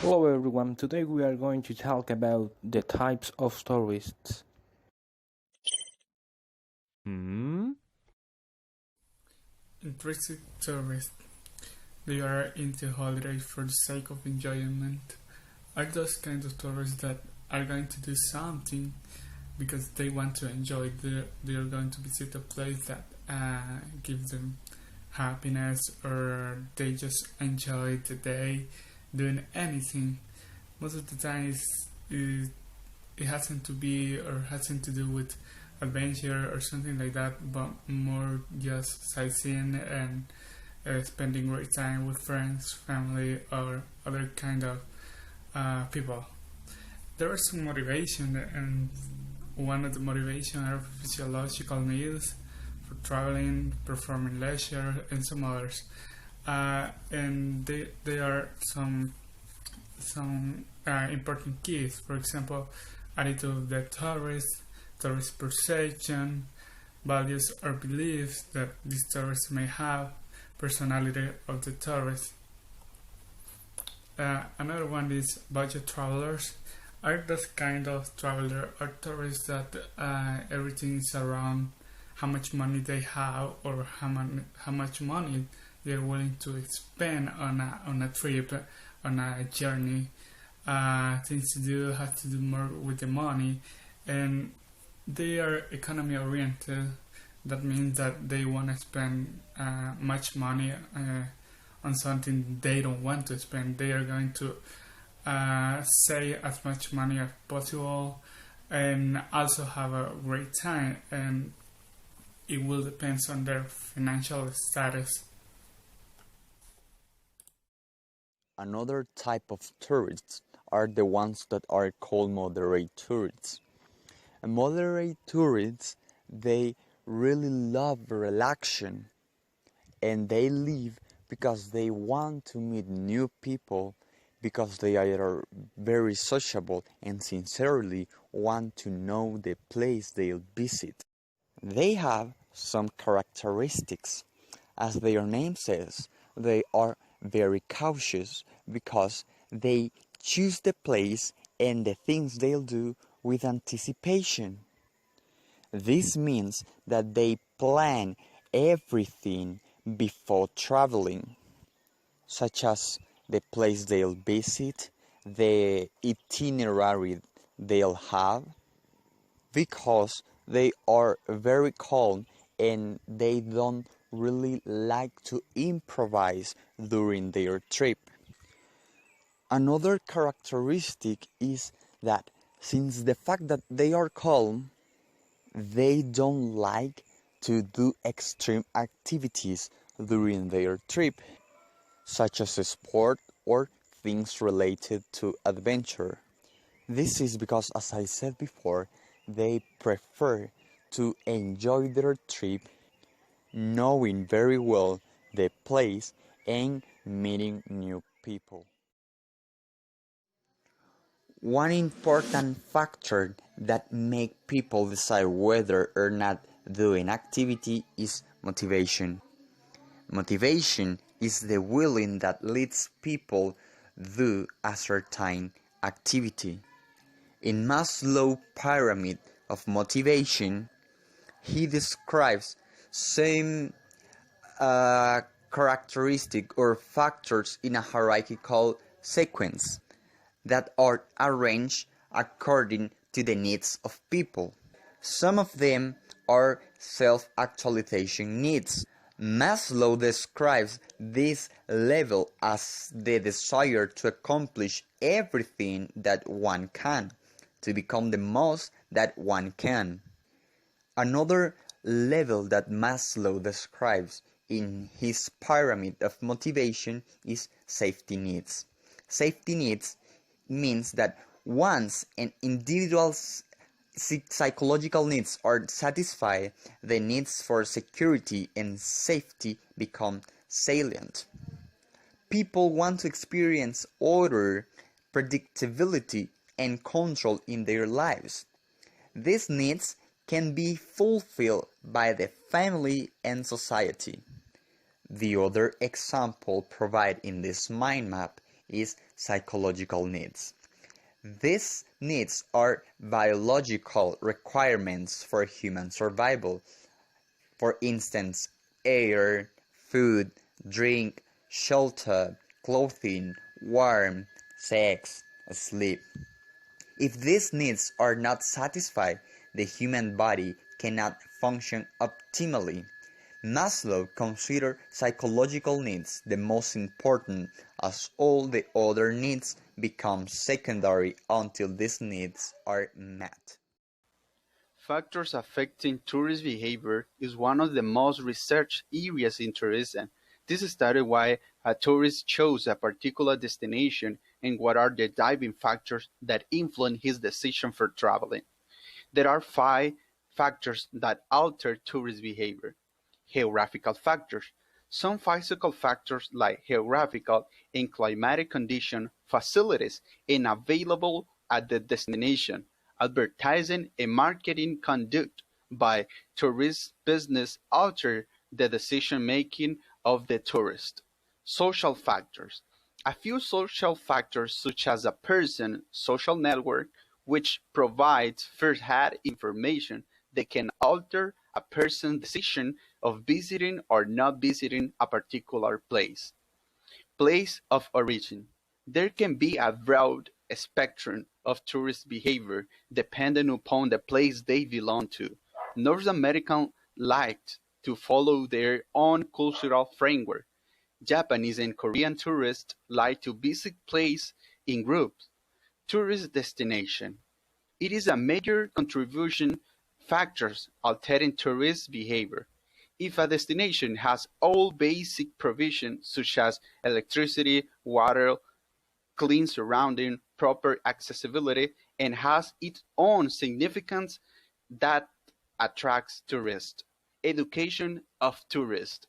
Hello everyone, today we are going to talk about the types of tourists. Intrinsic tourists. They are into holidays for the sake of enjoyment. Are those kinds of tourists that are going to do something because they want to enjoy. They are going to visit a place that gives them happiness, or they just enjoy the day doing anything. Most of the time, it hasn't to be or hasn't to do with adventure or something like that, but more just sightseeing and spending great time with friends, family, or other kind of people. There is some motivation, and one of the motivation are physiological needs for traveling, performing leisure, and some others. And they are some important keys. For example, attitude of the tourist perception, values or beliefs that these tourists may have, personality of the tourist. Another one is budget travelers. Are those kind of traveler or tourists that everything is around how much money they have, or how much money they're willing to spend on a trip, on a journey. Things to do have to do more with the money, and they are economy oriented. That means that they want to spend much money on something they don't want to spend. They are going to save as much money as possible and also have a great time, and it will depend on their financial status. Another type of tourists are the ones that are called moderate tourists. And moderate tourists, they really love relaxation, and they live because they want to meet new people, because they are very sociable and sincerely want to know the place they'll visit. They have some characteristics. As their name says, they are very cautious because they choose the place and the things they'll do with anticipation. This means that they plan everything before traveling, such as the place they'll visit, the itinerary they'll have, because they are very calm and they don't really like to improvise during their trip. Another characteristic is that since the fact that they are calm, they don't like to do extreme activities during their trip, such as sport or things related to adventure. This is because, as I said before, they prefer to enjoy their trip knowing very well the place and meeting new people. One important factor that make people decide whether or not do an activity is motivation. Motivation is the willing that leads people do a certain activity. In Maslow's pyramid of motivation, he describes some characteristic or factors in a hierarchical sequence that are arranged according to the needs of people. Some of them are self-actualization needs. Maslow describes this level as the desire to accomplish everything that one can, to become the most that one can. Another level that Maslow describes in his pyramid of motivation is safety needs. Safety needs means that once an individual's psychological needs are satisfied, the needs for security and safety become salient. People want to experience order, predictability, and control in their lives. These needs can be fulfilled by the family and society. The other example provided in this mind map is psychological needs. These needs are biological requirements for human survival. For instance, air, food, drink, shelter, clothing, warmth, sex, sleep. If these needs are not satisfied, the human body cannot function optimally. Maslow considered psychological needs the most important, as all the other needs become secondary until these needs are met. Factors affecting tourist behavior is one of the most researched areas in tourism. This studied why a tourist chose a particular destination and what are the driving factors that influence his decision for traveling. There are 5 factors that alter tourist behavior. Geographical factors. Some physical factors like geographical and climatic condition, facilities, and available at the destination. Advertising and marketing conduct by tourist business alter the decision-making of the tourist. Social factors. A few social factors such as a person's social network, which provides first-hand information that can alter a person's decision of visiting or not visiting a particular place. Place of origin. There can be a broad spectrum of tourist behavior depending upon the place they belong to. North Americans liked to follow their own cultural framework. Japanese and Korean tourists like to visit places in groups. Tourist destination. It is a major contribution factors altering tourist behavior. If a destination has all basic provisions such as electricity, water, clean surrounding, proper accessibility, and has its own significance, that attracts tourists. Education of tourists.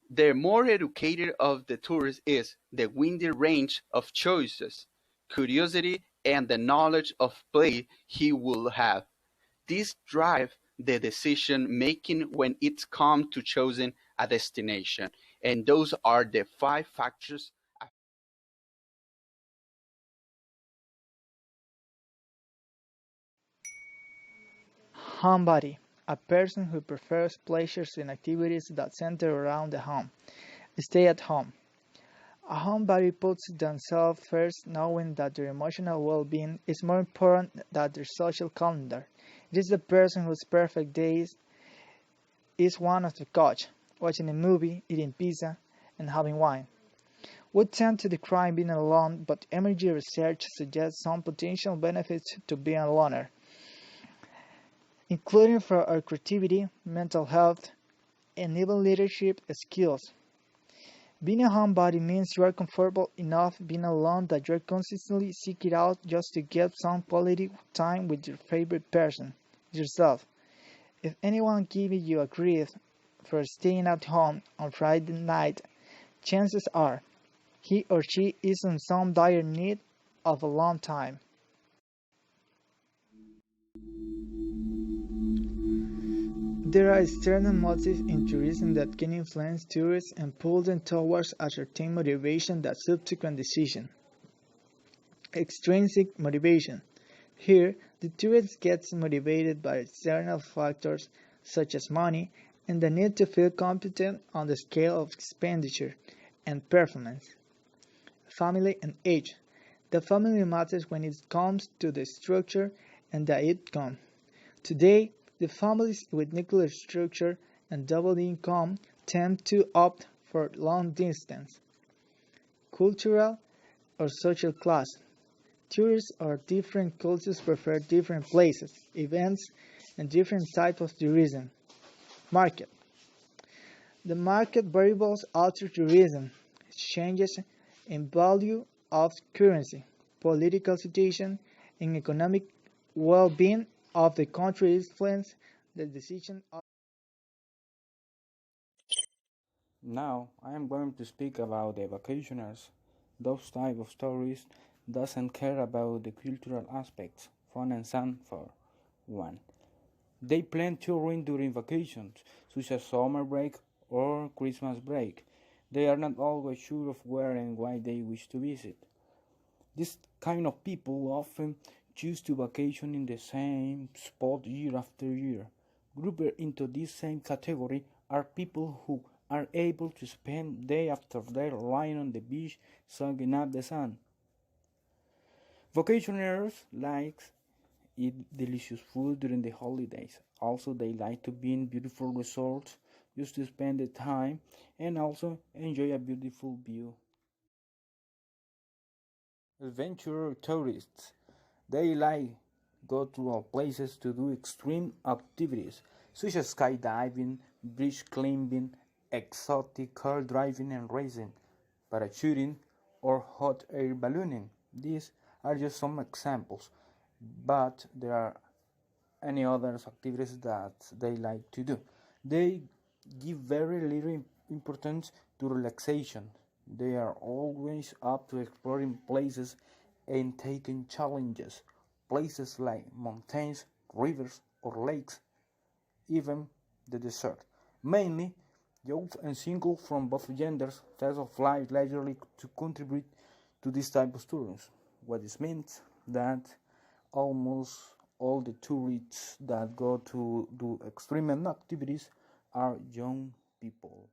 The more educated of the tourist is, the wider range of choices, curiosity, and the knowledge of place he will have. This drives the decision making when it comes to choosing a destination. And those are the 5 factors. Homebody, a person who prefers pleasures and activities that center around the home. Stay at home. A homebody puts themselves first, knowing that their emotional well-being is more important than their social calendar. It is the person whose perfect days is one of the couch, watching a movie, eating pizza, and having wine. We tend to decline being alone, but emerging research suggests some potential benefits to being a loner, including for our creativity, mental health, and even leadership skills. Being a homebody means you are comfortable enough being alone that you are consistently seeking out just to get some quality time with your favorite person, yourself. If anyone gives you a grief for staying at home on Friday night, chances are he or she is in some dire need of a long time. There are external motives in tourism that can influence tourists and pull them towards a certain motivation that subsequent decision. Extrinsic motivation. Here, the tourist gets motivated by external factors such as money and the need to feel competent on the scale of expenditure and performance. Family and age. The family matters when it comes to the structure and the outcome. Today, the families with nuclear structure and double income tend to opt for long distance. Cultural or social class. Tourists of different cultures prefer different places, events, and different types of tourism. Market. The market variables alter tourism. Changes in value of currency, political situation, and economic well-being of the country influence the decision of. Now I am going to speak about the vacationers. Those type of tourists doesn't care about the cultural aspects, fun and sun for one. They plan touring during vacations, such as summer break or Christmas break. They are not always sure of where and why they wish to visit. This kind of people often choose to vacation in the same spot year after year. Grouped into this same category are people who are able to spend day after day lying on the beach soaking up the sun. Vacationers like eat delicious food during the holidays. Also, they like to be in beautiful resorts just to spend the time and also enjoy a beautiful view. Adventure tourists. They like go to places to do extreme activities such as skydiving, bridge climbing, exotic car driving and racing, parachuting, or hot air ballooning. These are just some examples, but there are any other activities that they like to do. They give very little importance to relaxation. They are always up to exploring places and taking challenges. Places like mountains, rivers, or lakes, even the desert. Mainly, youth and single from both genders, styles of life likely to contribute to this type of tourism. What this means that almost all the tourists that go to do extreme activities are young people.